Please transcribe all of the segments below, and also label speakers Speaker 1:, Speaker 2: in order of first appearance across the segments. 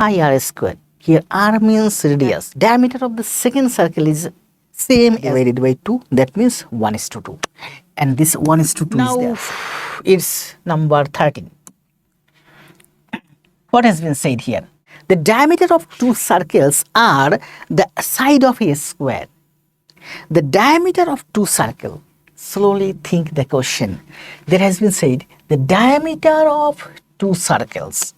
Speaker 1: pi r square. Here r means radius. Diameter of the second circle is same divided by 2. That means 1:2. And this 1:2 now, is there. It's number 13. What has been said here? The diameter of two circles are the side of a square. The diameter of two circles. Slowly think the question. There has been said the diameter of two circles.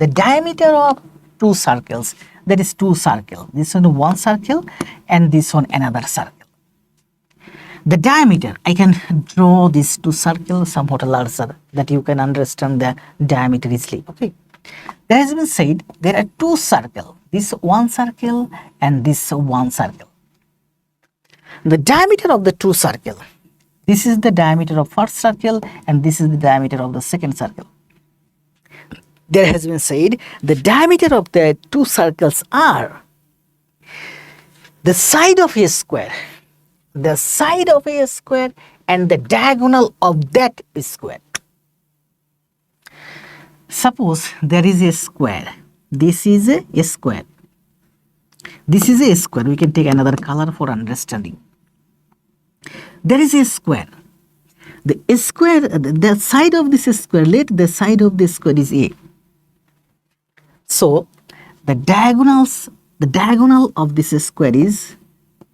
Speaker 1: The diameter of two circles. That is two circles. This one circle and this one another circle. The diameter, I can draw these two circles somewhat larger that you can understand the diameter easily. Okay. There has been said there are two circles. This one circle and this one circle. The diameter of the two circles. This is the diameter of first circle and this is the diameter of the second circle. There has been said the diameter of the two circles are the side of a square. The side of a square and the diagonal of that square. Suppose there is a square. This is a square. This is a square. We can take another color for understanding. There is a square. The square, the side of this square, let the side of this square is A. So the diagonal of this square is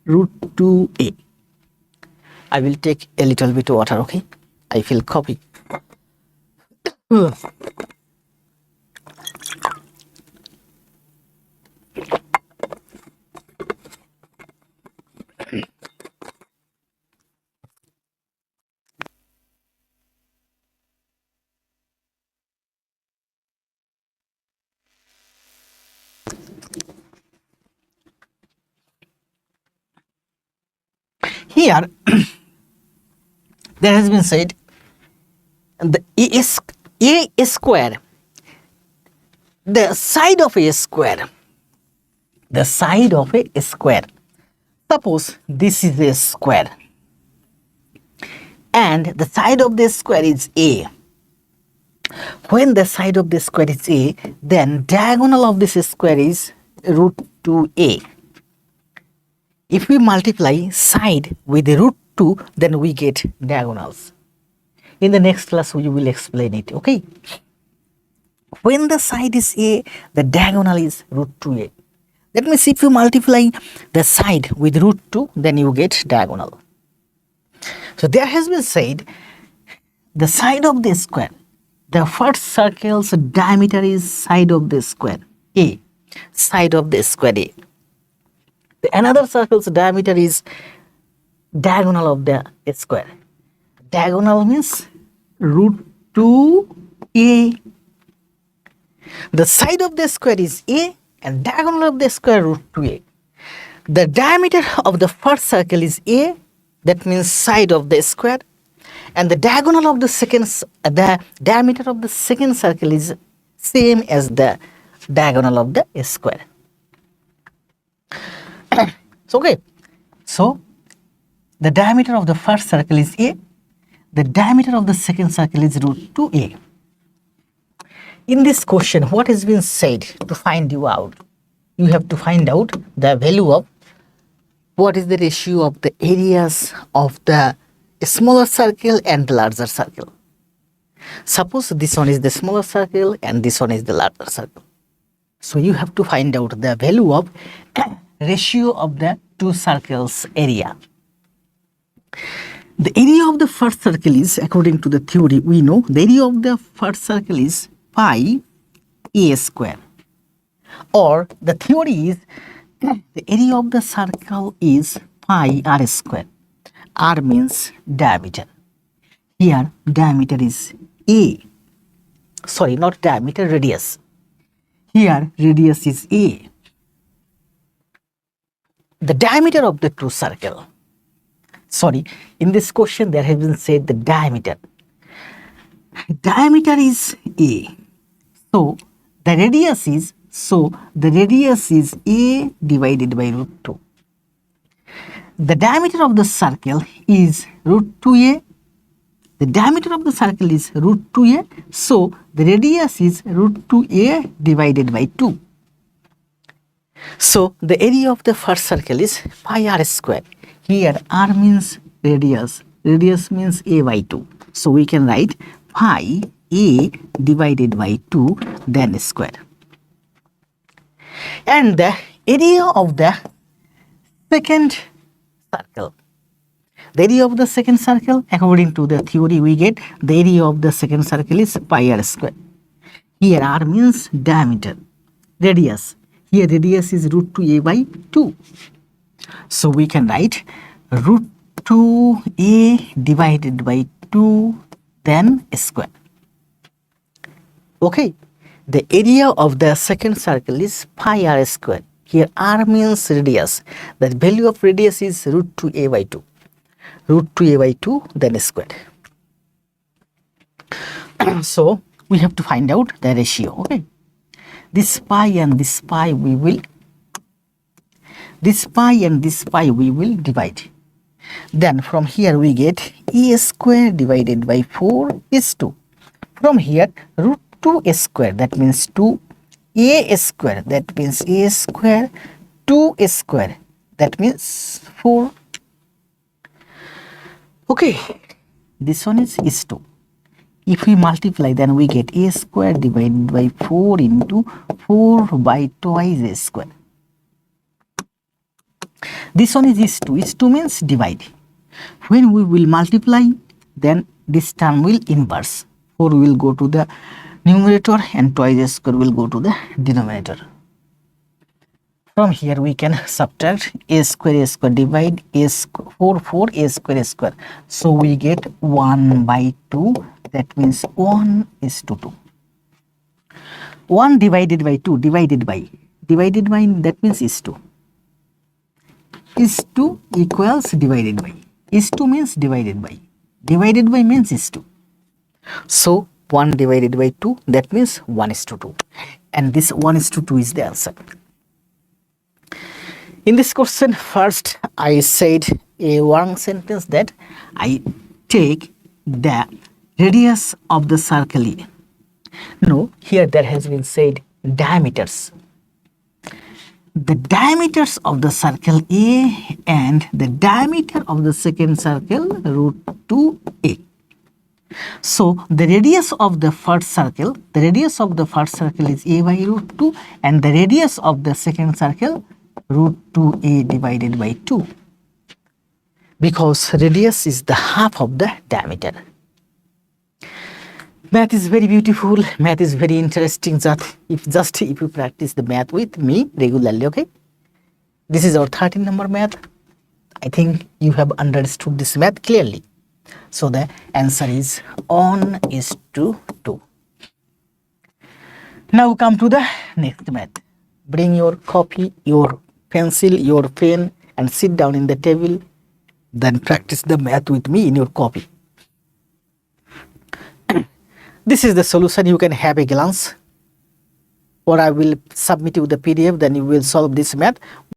Speaker 1: root 2A. I will take a little bit water, okay? I feel coffee. Here, there has been said the A square, the side of a square, the side of a square. Suppose this is a square and the side of this square is A. When the side of this square is A, then diagonal of this square is root 2A. If we multiply side with root 2, then we get diagonals. In the next class, we will explain it, okay? When the side is A, the diagonal is root 2A. That means if you multiply the side with root 2, then you get diagonal. So there has been said the side of the square, the first circle's diameter is side of the square, A, side of the square A. The another circle's diameter is diagonal of the square. Diagonal means root 2A. The side of the square is A and diagonal of the square root 2A. The diameter of the first circle is A, that means side of the square, and the diagonal of the diameter of the second circle is same as the diagonal of the square. Okay, so the diameter of the first circle is A, the diameter of the second circle is root 2A. In this question, what has been said to find you out? You have to find out the value of what is the ratio of the areas of the smaller circle and the larger circle. Suppose this one is the smaller circle and this one is the larger circle. So you have to find out the value of ratio of the two circles area. The area of the first circle is, according to the theory, we know the area of the first circle is pi A square. Or the theory is the area of the circle is pi r square. R means diameter. Here diameter is A. Sorry, not diameter, radius. Here radius is A. The diameter of the two circle. Sorry, in this question there has been said the diameter. Diameter is A. So the radius is A divided by root 2. The diameter of the circle is root 2A. The diameter of the circle is root 2A. So the radius is root 2A divided by 2. So the area of the first circle is pi r square. Here r means radius, radius means a by 2. So we can write pi a divided by 2 then square. And the area of the second circle. The area of the second circle, according to the theory, we get the area of the second circle is pi r square. Here r means diameter, radius. Here radius is root 2a by 2. So we can write root 2a divided by 2 then square. Okay, the area of the second circle is pi r square. Here r means radius. The value of radius is root 2a by 2. Root 2a by 2 then square. So we have to find out the ratio. Okay, this pi and this pi we will divide. Then from here we get a square divided by 4 is 2. From here root 2 square, that means 2a square, that means a square, 2 square, that means 4. Okay, this one is 2. If we multiply, then we get a square divided by 4 into 4 by twice a square. This one is 2. Is 2 means divide. When we will multiply, then this term will inverse. 4 will go to the numerator and twice a square will go to the denominator. From here we can subtract a square divide a 4 a square. So we get 1 by 2. That means 1 is to 2. 1 divided by 2 divided by that means is 2. Is 2 equals divided by. Is 2 means divided by. Divided by means is 2. So 1 divided by 2, that means 1 is to 2. And this 1 is to 2 is the answer. In this question, first I said a wrong sentence that I take the radius of the circle A. No, here there has been said diameters. The diameters of the circle A and the diameter of the second circle root 2a. So the radius of the first circle, is a by root 2 and the radius of the second circle root 2a divided by 2, because radius is the half of the diameter. Math is very beautiful, math is very interesting. If you practice the math with me regularly, okay? This is our 13 number math. I think you have understood this math clearly. So the answer is 1 is to 2. Now come to the next math. Bring your copy, your pencil, your pen and sit down in the table. Then practice the math with me in your copy. This is the solution. You can have a glance, or I will submit you the PDF, then you will solve this math.